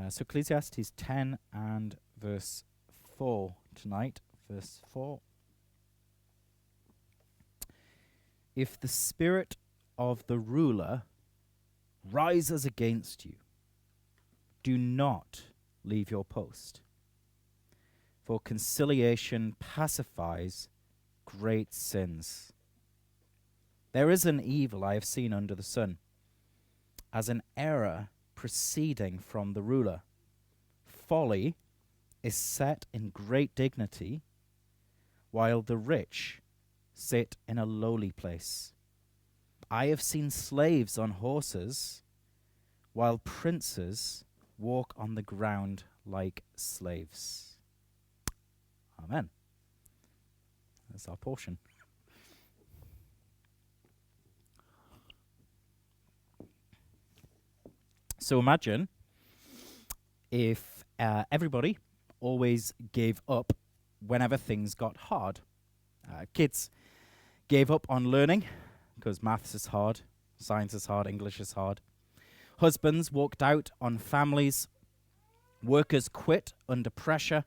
So Ecclesiastes 10 and verse 4 tonight. Verse 4. If the spirit of the ruler rises against you, do not leave your post, for conciliation pacifies great sins. There is an evil I have seen under the sun, as an error proceeding from the ruler. Folly is set in great dignity, while the rich sit in a lowly place. I have seen slaves on horses, while princes walk on the ground like slaves. Amen. That's our portion. So imagine if everybody always gave up whenever things got hard. Kids gave up on learning because maths is hard, science is hard, English is hard. Husbands walked out on families. Workers quit under pressure.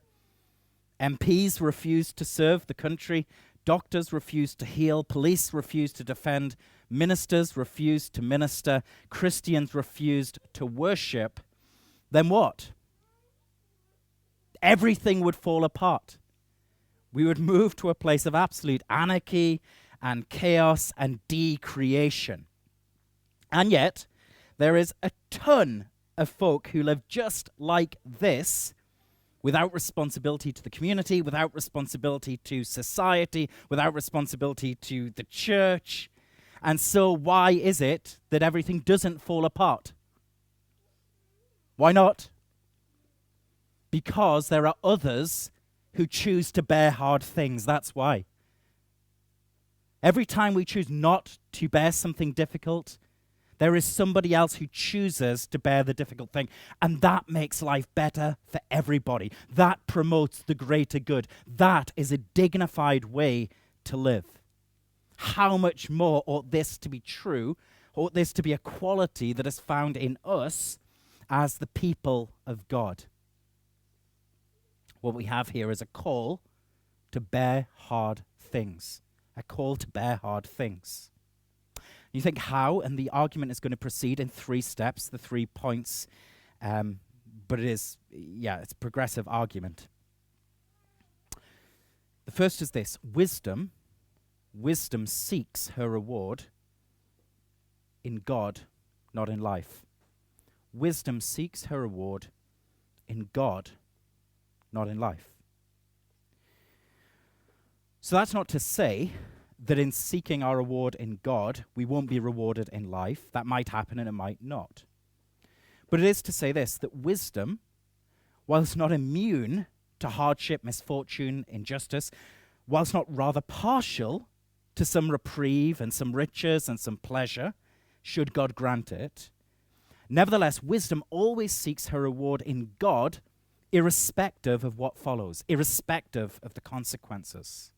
MPs refused to serve the country. Doctors refused to heal. Police refused to defend. Ministers refused to minister. Christians refused to worship. Then what? Everything would fall apart. We would move to a place of absolute anarchy and chaos and decreation. And yet, there is a ton of folk who live just like this, without responsibility to the community, without responsibility to society, without responsibility to the church. And so why is it that everything doesn't fall apart? Why not? Because there are others who choose to bear hard things. That's why. Every time we choose not to bear something difficult, there is somebody else who chooses to bear the difficult thing. And that makes life better for everybody. That promotes the greater good. That is a dignified way to live. How much more ought this to be true? Ought this to be a quality that is found in us as the people of God? What we have here is a call to bear hard things. A call to bear hard things. You think how? And the argument is going to proceed in 3 steps, the 3 points. But it's progressive argument. The first is this: wisdom seeks her reward in God, not in life. Wisdom seeks her reward in God, not in life. So that's not to say that in seeking our reward in God, we won't be rewarded in life. That might happen and it might not. But it is to say this, that wisdom, whilst not immune to hardship, misfortune, injustice, whilst not rather partial to some reprieve and some riches and some pleasure, should God grant it, nevertheless, wisdom always seeks her reward in God, irrespective of what follows, irrespective of the consequences.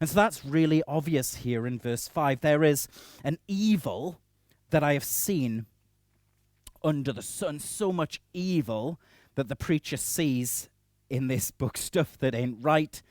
And so that's really obvious here in verse 5. There is an evil that I have seen under the sun, so much evil that the preacher sees in this book stuff that ain't right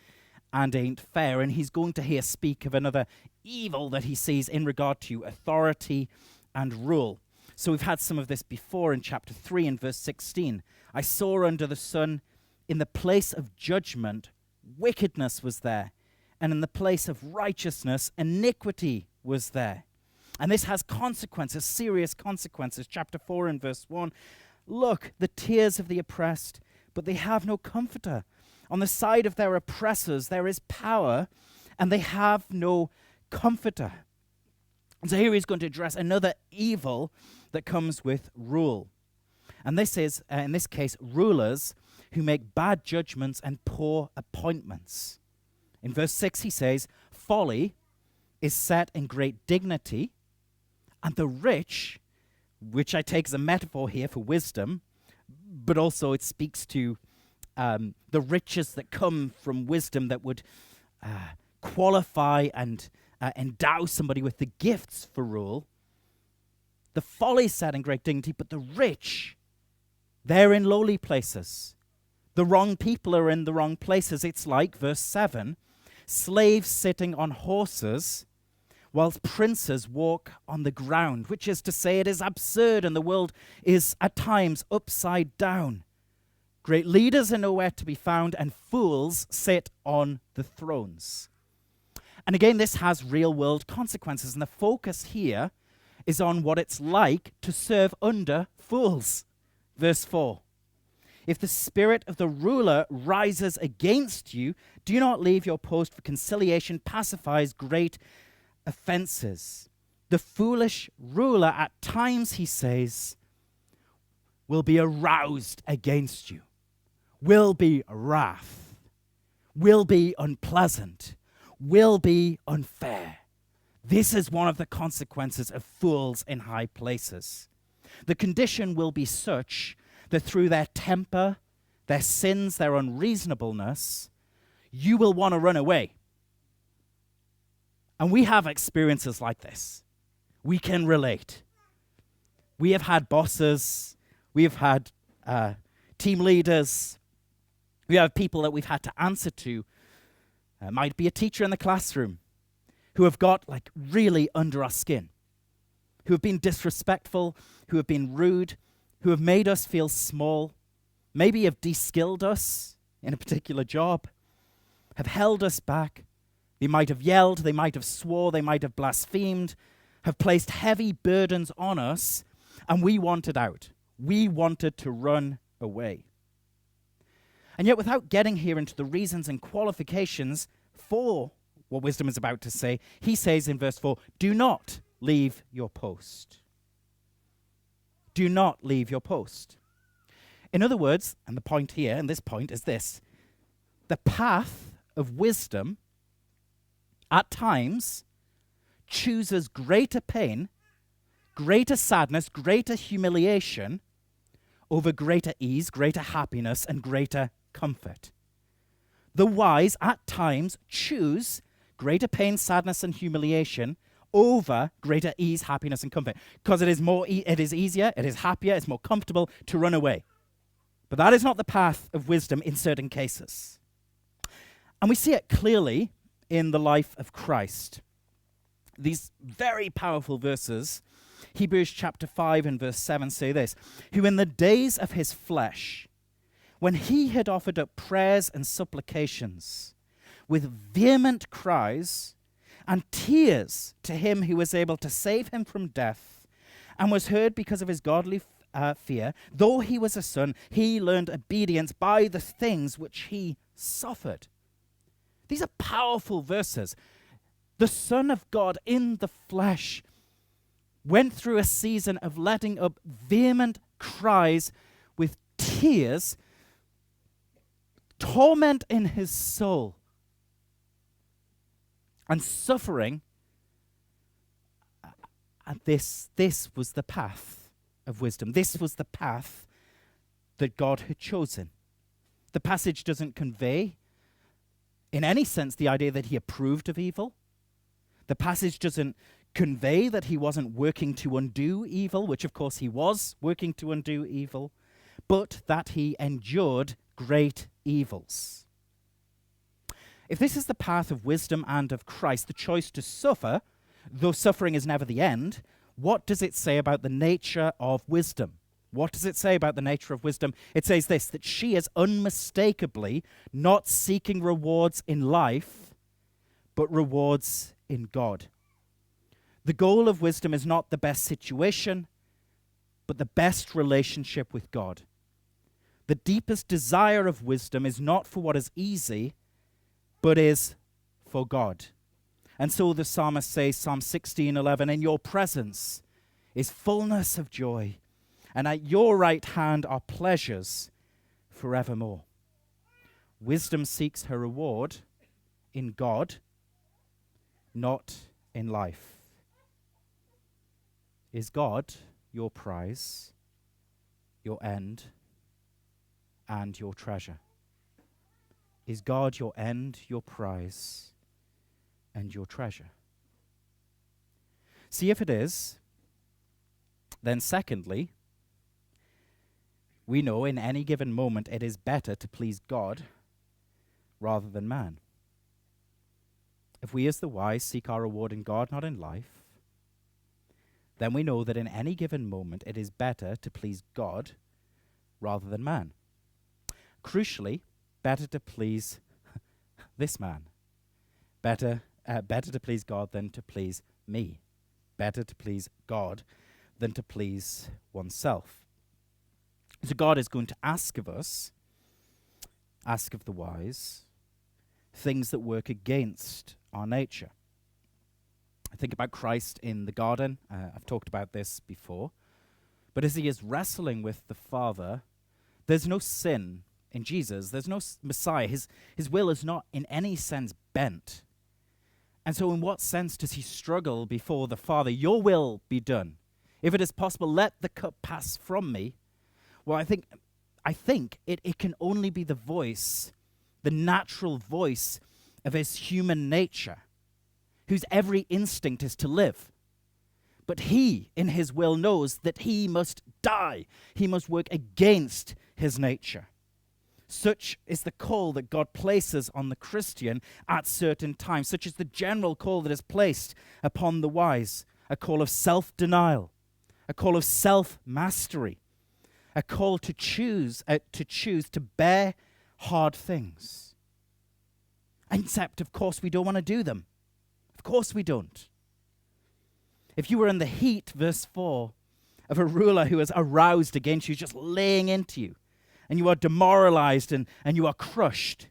and ain't fair. And he's going to here speak of another evil that he sees in regard to authority and rule. So we've had some of this before in chapter 3 and verse 16. I saw under the sun, in the place of judgment, wickedness was there. And in the place of righteousness, iniquity was there. And this has consequences, serious consequences. Chapter 4 and verse 1. Look, the tears of the oppressed, but they have no comforter. On the side of their oppressors there is power, and they have no comforter. And so here he's going to address another evil that comes with rule. And this is, in this case, rulers who make bad judgments and poor appointments. In verse 6 he says, folly is set in great dignity, and the rich, which I take as a metaphor here for wisdom, but also it speaks to the riches that come from wisdom that would qualify and endow somebody with the gifts for rule. The folly is set in great dignity, but the rich They're in lowly places. The wrong people are in the wrong places. It's like, verse 7, slaves sitting on horses whilst princes walk on the ground, which is to say it is absurd and the world is at times upside down. Great leaders are nowhere to be found and fools sit on the thrones. And again, this has real-world consequences, and the focus here is on what it's like to serve under fools. Verse 4. If the spirit of the ruler rises against you, do not leave your post, for conciliation pacifies great offenses. The foolish ruler at times, he says, will be aroused against you, will be wrath, will be unpleasant, will be unfair. This is one of the consequences of fools in high places. The condition will be such that through their temper, their sins, their unreasonableness, you will want to run away. And we have experiences like this. We can relate. We have had bosses. We have had team leaders. We have people that we've had to answer to. Might be a teacher in the classroom who have got like really under our skin, who have been disrespectful, who have been rude, who have made us feel small, maybe have de-skilled us in a particular job, have held us back. They might have yelled, they might have swore, they might have blasphemed, have placed heavy burdens on us, and we wanted out. We wanted to run away. And yet, without getting here into the reasons and qualifications for what wisdom is about to say, he says in verse 4, do not leave your post. Do not leave your post. In other words, and the point here, and this point is this, the path of wisdom at times chooses greater pain, greater sadness, greater humiliation over greater ease, greater happiness, and greater comfort. The wise at times choose greater pain, sadness, and humiliation over greater ease, happiness, and comfort, because it is it is easier, it is happier, it's more comfortable to run away. But that is not the path of wisdom in certain cases. And we see it clearly in the life of Christ. These very powerful verses, Hebrews chapter 5 and verse 7 say this, who in the days of his flesh, when he had offered up prayers and supplications with vehement cries and tears to him who was able to save him from death, and was heard because of his godly fear, though he was a son, he learned obedience by the things which he suffered. These are powerful verses. The Son of God in the flesh went through a season of letting up vehement cries with tears, torment in his soul, and suffering. And this was the path of wisdom. This was the path that God had chosen. The passage doesn't convey, in any sense, the idea that he approved of evil. The passage doesn't convey that he wasn't working to undo evil, which of course he was working to undo evil, but that he endured great evils. If this is the path of wisdom and of Christ, the choice to suffer, though suffering is never the end, what does it say about the nature of wisdom? What does it say about the nature of wisdom? It says this, that she is unmistakably not seeking rewards in life, but rewards in God. The goal of wisdom is not the best situation, but the best relationship with God. The deepest desire of wisdom is not for what is easy, but is for God. And so the psalmist says, Psalm 16:11, in your presence is fullness of joy, and at your right hand are pleasures forevermore. Wisdom seeks her reward in God, not in life. Is God your prize, your end, and your treasure? Is God your end, your prize, and your treasure? See, if it is, then secondly, we know in any given moment it is better to please God rather than man. If we as the wise seek our reward in God, not in life, then we know that in any given moment it is better to please God rather than man. Crucially, better to please this man. Better to please God than to please me. Better to please God than to please oneself. So God is going to ask of us, ask of the wise, things that work against our nature. I think about Christ in the garden. I've talked about this before. But as he is wrestling with the Father, there's no sin in Jesus. There's no Messiah. His will is not in any sense bent. And so in what sense does he struggle before the Father? Your will be done. If it is possible, let the cup pass from me. Well, I think it can only be the voice, the natural voice of his human nature, whose every instinct is to live. But he, in his will, knows that he must die. He must work against his nature. Such is the call that God places on the Christian at certain times. Such is the general call that is placed upon the wise. A call of self-denial. A call of self-mastery. A call to choose to bear hard things. Except, of course, we don't want to do them. Of course we don't. If you were in the heat, verse 4, of a ruler who is aroused against you, just laying into you, and you are demoralized and you are crushed,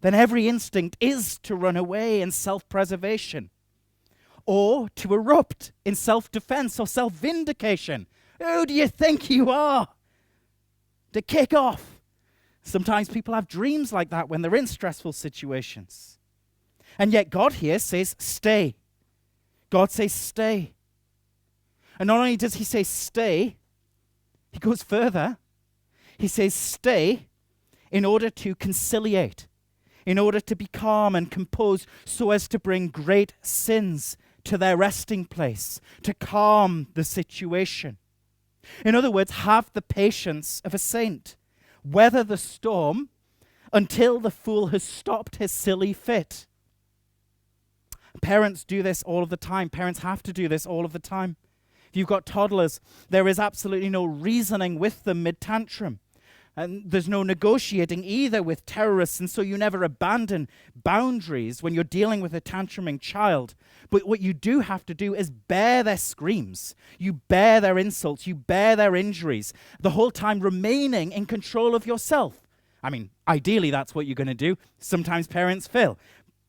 then every instinct is to run away in self-preservation or to erupt in self-defense or self-vindication. Who do you think you are? To kick off. Sometimes people have dreams like that when they're in stressful situations. And yet God here says, stay. God says, stay. And not only does he say stay, he goes further. He says stay in order to conciliate, in order to be calm and composed so as to bring great sins to their resting place, to calm the situation. In other words, have the patience of a saint. Weather the storm until the fool has stopped his silly fit. Parents do this all of the time. Parents have to do this all of the time. If you've got toddlers, there is absolutely no reasoning with them mid-tantrum. And there's no negotiating either with terrorists, and so you never abandon boundaries when you're dealing with a tantruming child. But what you do have to do is bear their screams. You bear their insults. You bear their injuries, the whole time remaining in control of yourself. I mean, ideally, that's what you're going to do. Sometimes parents fail.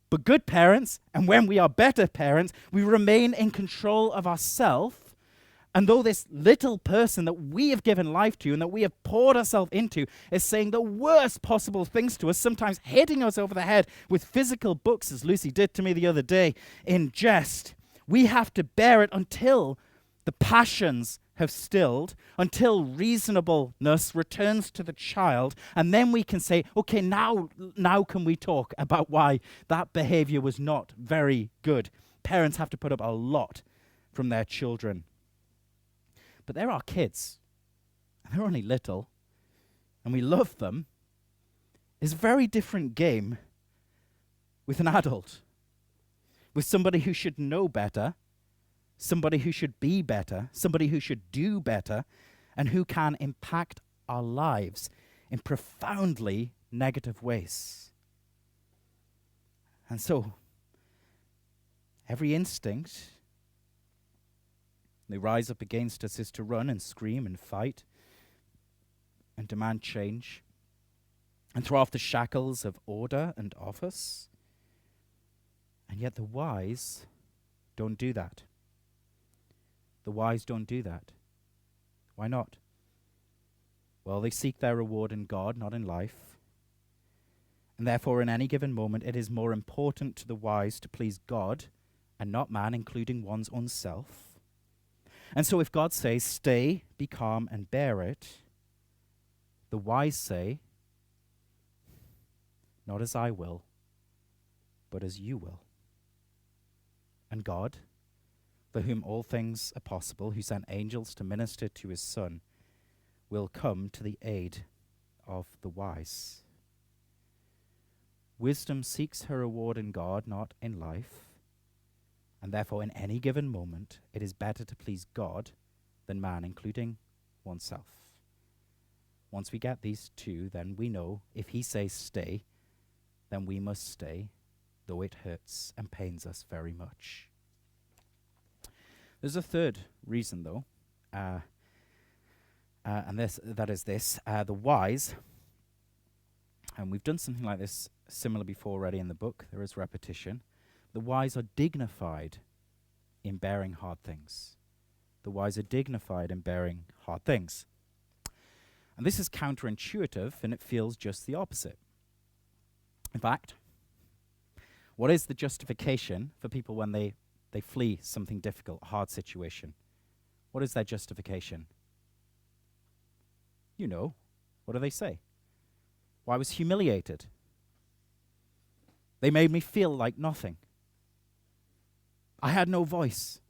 But good parents, and when we are better parents, we remain in control of ourselves. And though this little person that we have given life to and that we have poured ourselves into is saying the worst possible things to us, sometimes hitting us over the head with physical books, as Lucy did to me the other day, in jest, we have to bear it until the passions have stilled, until reasonableness returns to the child, and then we can say, okay, now can we talk about why that behavior was not very good. Parents have to put up a lot from their children. But they're our kids, and they're only little, and we love them. It's a very different game with an adult, with somebody who should know better, somebody who should be better, somebody who should do better, and who can impact our lives in profoundly negative ways. And so, every instinct they rise up against us is to run and scream and fight and demand change and throw off the shackles of order and office. And yet the wise don't do that. The wise don't do that. Why not? Well, they seek their reward in God, not in life. And therefore, in any given moment, it is more important to the wise to please God and not man, including one's own self. And so if God says, stay, be calm, and bear it, the wise say, not as I will, but as you will. And God, for whom all things are possible, who sent angels to minister to his Son, will come to the aid of the wise. Wisdom seeks her reward in God, not in life, and therefore in any given moment it is better to please God than man, including oneself. Once we get these two, then we know if he says stay, then we must stay, though it hurts and pains us very much. There's a third reason, though, and that is this. The wise, and we've done something like this similar before already in the book, there is repetition. The wise are dignified in bearing hard things. The wise are dignified in bearing hard things. And this is counterintuitive, and it feels just the opposite. In fact, what is the justification for people when they flee something difficult, a hard situation? What is their justification? You know, what do they say? Well, I was humiliated. They made me feel like nothing. I had no voice.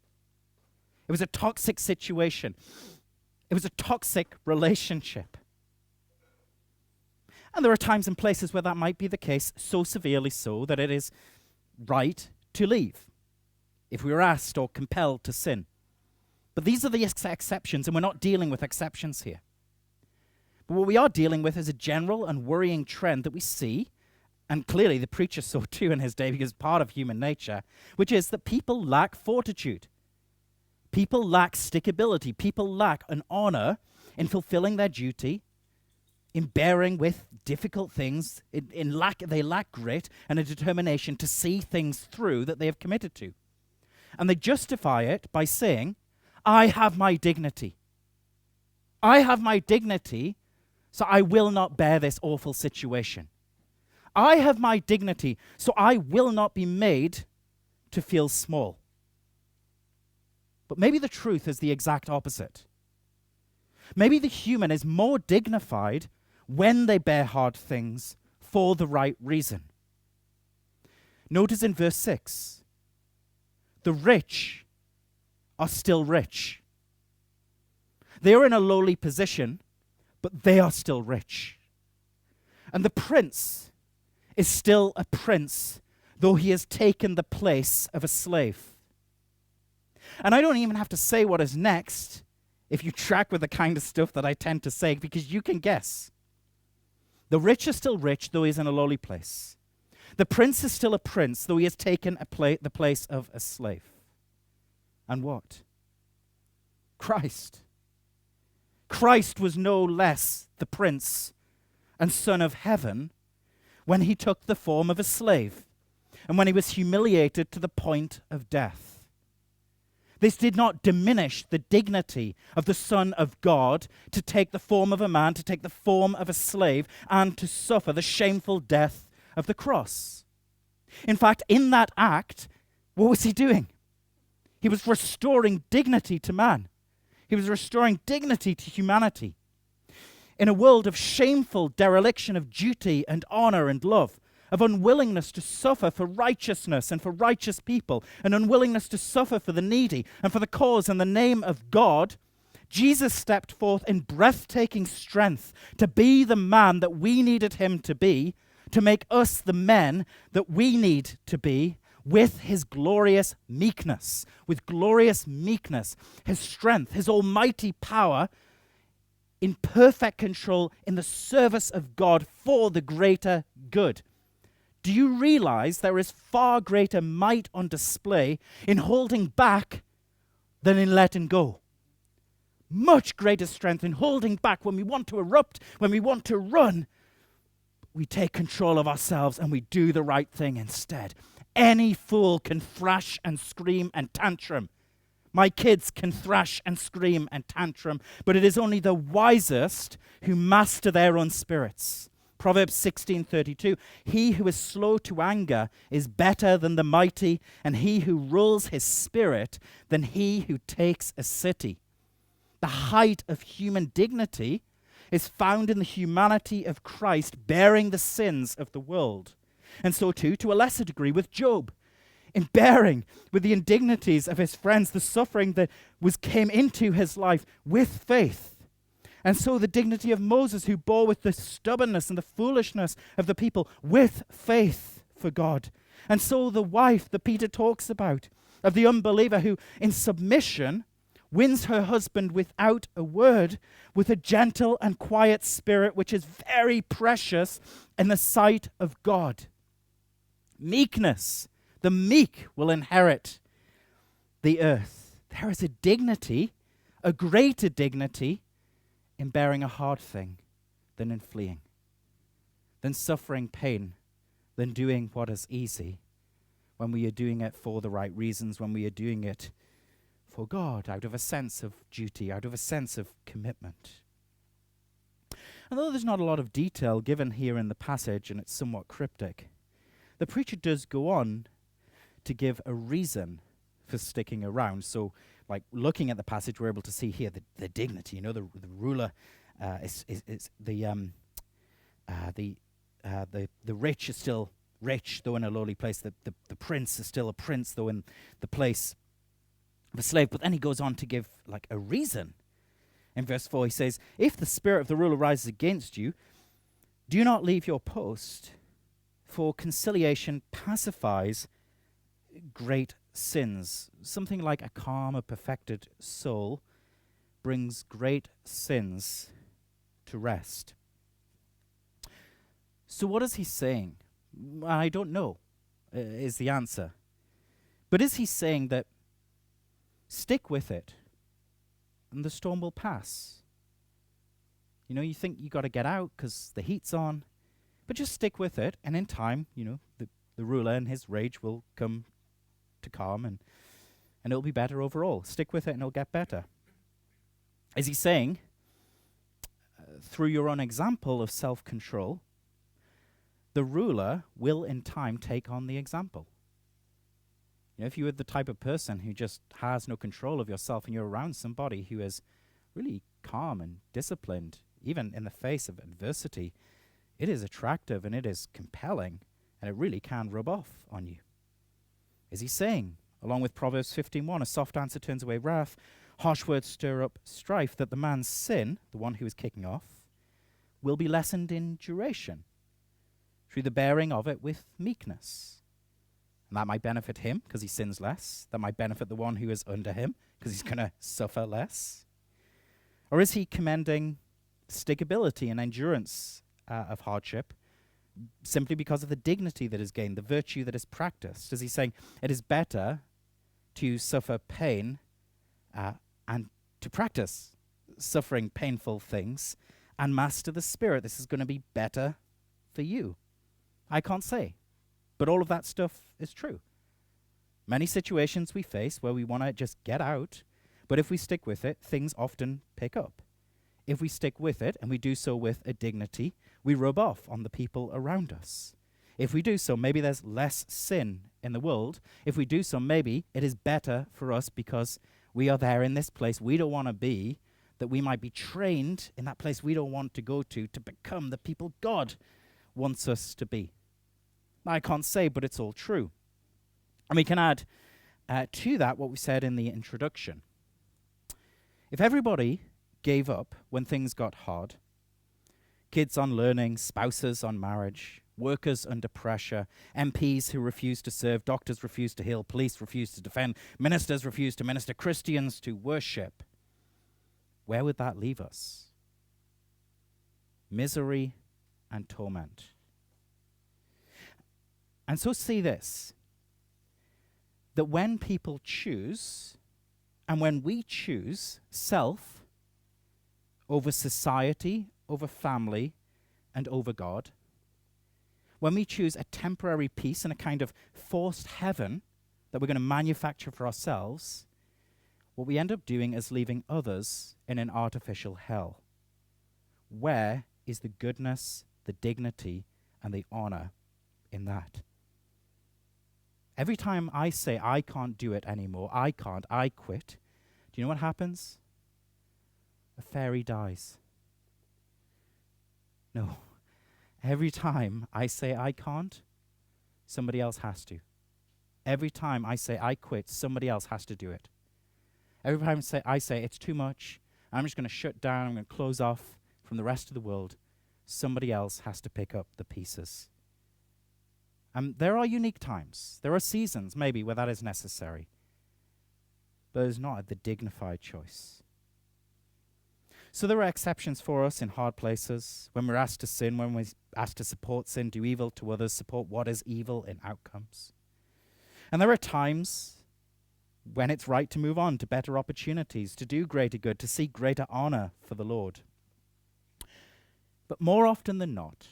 It was a toxic situation. It was a toxic relationship. And there are times and places where that might be the case, so severely so that it is right to leave if we were asked or compelled to sin. But these are the exceptions, and we're not dealing with exceptions here. But what we are dealing with is a general and worrying trend that we see, and clearly the preacher saw too in his day because it's part of human nature, which is that people lack fortitude. People lack stickability. People lack an honor in fulfilling their duty, in bearing with difficult things. They lack grit and a determination to see things through that they have committed to. And they justify it by saying, I have my dignity. I have my dignity, so I will not bear this awful situation. I have my dignity, so I will not be made to feel small. But maybe the truth is the exact opposite. Maybe the human is more dignified when they bear hard things for the right reason. Notice in verse 6, the rich are still rich. They are in a lowly position, but they are still rich. And the prince is still a prince, though he has taken the place of a slave. And I don't even have to say what is next if you track with the kind of stuff that I tend to say, because you can guess. The rich are still rich, though he is in a lowly place. The prince is still a prince, though he has taken the place of a slave. And what? Christ. Christ was no less the prince and son of heaven when he took the form of a slave and when he was humiliated to the point of death. This did not diminish the dignity of the Son of God to take the form of a man, to take the form of a slave, and to suffer the shameful death of the cross. In fact, in that act, what was he doing? He was restoring dignity to man. He was restoring dignity to humanity. In a world of shameful dereliction of duty and honor and love, of unwillingness to suffer for righteousness and for righteous people, an unwillingness to suffer for the needy and for the cause and the name of God, Jesus stepped forth in breathtaking strength to be the man that we needed him to be, to make us the men that we need to be, with his glorious meekness, his strength, his almighty power, in perfect control in the service of God for the greater good. Do you realize there is far greater might on display in holding back than in letting go? Much greater strength in holding back when we want to erupt, when we want to run. We take control of ourselves and we do the right thing instead. Any fool can thrash and scream and tantrum. My kids can thrash and scream and tantrum, but it is only the wisest who master their own spirits. Proverbs 16:32, he who is slow to anger is better than the mighty, and he who rules his spirit than he who takes a city. The height of human dignity is found in the humanity of Christ bearing the sins of the world. And so too, to a lesser degree, with Job, in bearing with the indignities of his friends, the suffering that came into his life with faith. And so the dignity of Moses, who bore with the stubbornness and the foolishness of the people with faith for God. And so the wife that Peter talks about, of the unbeliever who in submission wins her husband without a word, with a gentle and quiet spirit, which is very precious in the sight of God. Meekness. The meek will inherit the earth. There is a dignity, a greater dignity, in bearing a hard thing than in fleeing, than suffering pain, than doing what is easy, when we are doing it for the right reasons, when we are doing it for God, out of a sense of duty, out of a sense of commitment. And though there's not a lot of detail given here in the passage, and it's somewhat cryptic, the preacher does go on to give a reason for sticking around. So, like looking at the passage, we're able to see here the dignity. You know, the ruler is the rich is still rich, though in a lowly place. The prince is still a prince, though in the place of a slave. But then he goes on to give like a reason. In verse 4, he says, "If the spirit of the ruler rises against you, do not leave your post, for conciliation pacifies great sins." Something like a calm, a perfected soul brings great sins to rest. So what is he saying? I don't know, is the answer. But is he saying that stick with it and the storm will pass? You know, you think you got to get out because the heat's on, but just stick with it, and in time, you know, the ruler and his rage will come to calm, and it'll be better overall. Stick with it and it'll get better. Is he saying, through your own example of self-control, the ruler will in time take on the example? You know, if you are the type of person who just has no control of yourself and you're around somebody who is really calm and disciplined, even in the face of adversity, it is attractive and it is compelling, and it really can rub off on you. Is he saying, along with Proverbs 15:1, a soft answer turns away wrath, harsh words stir up strife, that the man's sin, the one who is kicking off, will be lessened in duration through the bearing of it with meekness? And that might benefit him because he sins less. That might benefit the one who is under him because he's going to suffer less. Or is he commending stickability and endurance of hardship simply because of the dignity that is gained, the virtue that is practiced? Is he saying it is better to suffer pain and to practice suffering painful things and master the spirit? This is going to be better for you. I can't say. But all of that stuff is true. Many situations we face where we want to just get out, but if we stick with it, things often pick up. If we stick with it, and we do so with a dignity, we rub off on the people around us. If we do so, maybe there's less sin in the world. If we do so, maybe it is better for us because we are there in this place we don't want to be, that we might be trained in that place we don't want to go to become the people God wants us to be. I can't say, but it's all true. And we can add to that what we said in the introduction. If everybody gave up when things got hard, kids on learning, spouses on marriage, workers under pressure, MPs who refuse to serve, doctors refuse to heal, police refuse to defend, ministers refuse to minister, Christians to worship, where would that leave us? Misery and torment. And so see this, that when people choose, and when we choose self over society, over family, and over God, when we choose a temporary peace and a kind of forced heaven that we're going to manufacture for ourselves, what we end up doing is leaving others in an artificial hell. Where is the goodness, the dignity, and the honor in that? Every time I say, I can't do it anymore, I can't, I quit, do you know what happens? A fairy dies. No. Every time I say I can't, somebody else has to. Every time I say I quit, somebody else has to do it. Every time I say it's too much, I'm just going to shut down, I'm going to close off from the rest of the world. Somebody else has to pick up the pieces. There are unique times. There are seasons, maybe, where that is necessary. But it's not the dignified choice. So there are exceptions for us in hard places, when we're asked to sin, when we're asked to support sin, do evil to others, support what is evil in outcomes. And there are times when it's right to move on to better opportunities, to do greater good, to seek greater honor for the Lord. But more often than not,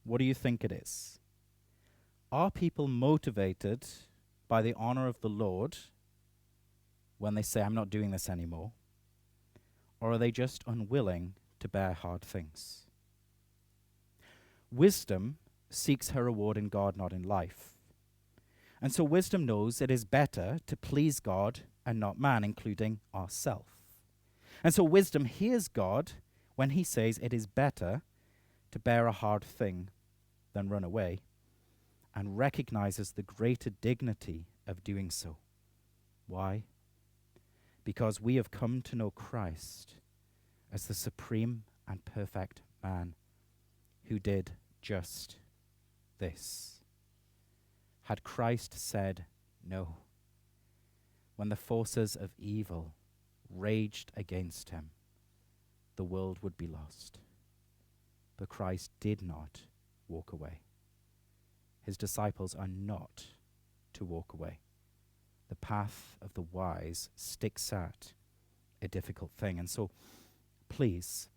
what do you think it is? Are people motivated by the honor of the Lord when they say, I'm not doing this anymore? Or are they just unwilling to bear hard things? Wisdom seeks her reward in God, not in life. And so wisdom knows it is better to please God and not man, including ourself. And so wisdom hears God when he says it is better to bear a hard thing than run away, and recognizes the greater dignity of doing so. Why? Because we have come to know Christ as the supreme and perfect man who did just this. Had Christ said no, when the forces of evil raged against him, the world would be lost. But Christ did not walk away. His disciples are not to walk away. The path of the wise sticks at a difficult thing. And so, please,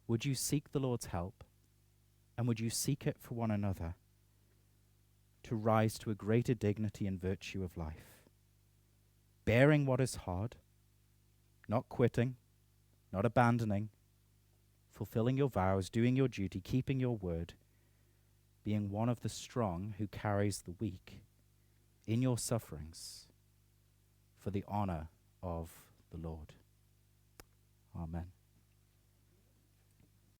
would you seek the Lord's help, and would you seek it for one another to rise to a greater dignity and virtue of life, bearing what is hard, not quitting, not abandoning, fulfilling your vows, doing your duty, keeping your word, being one of the strong who carries the weak in your sufferings for the honor of the Lord. Amen.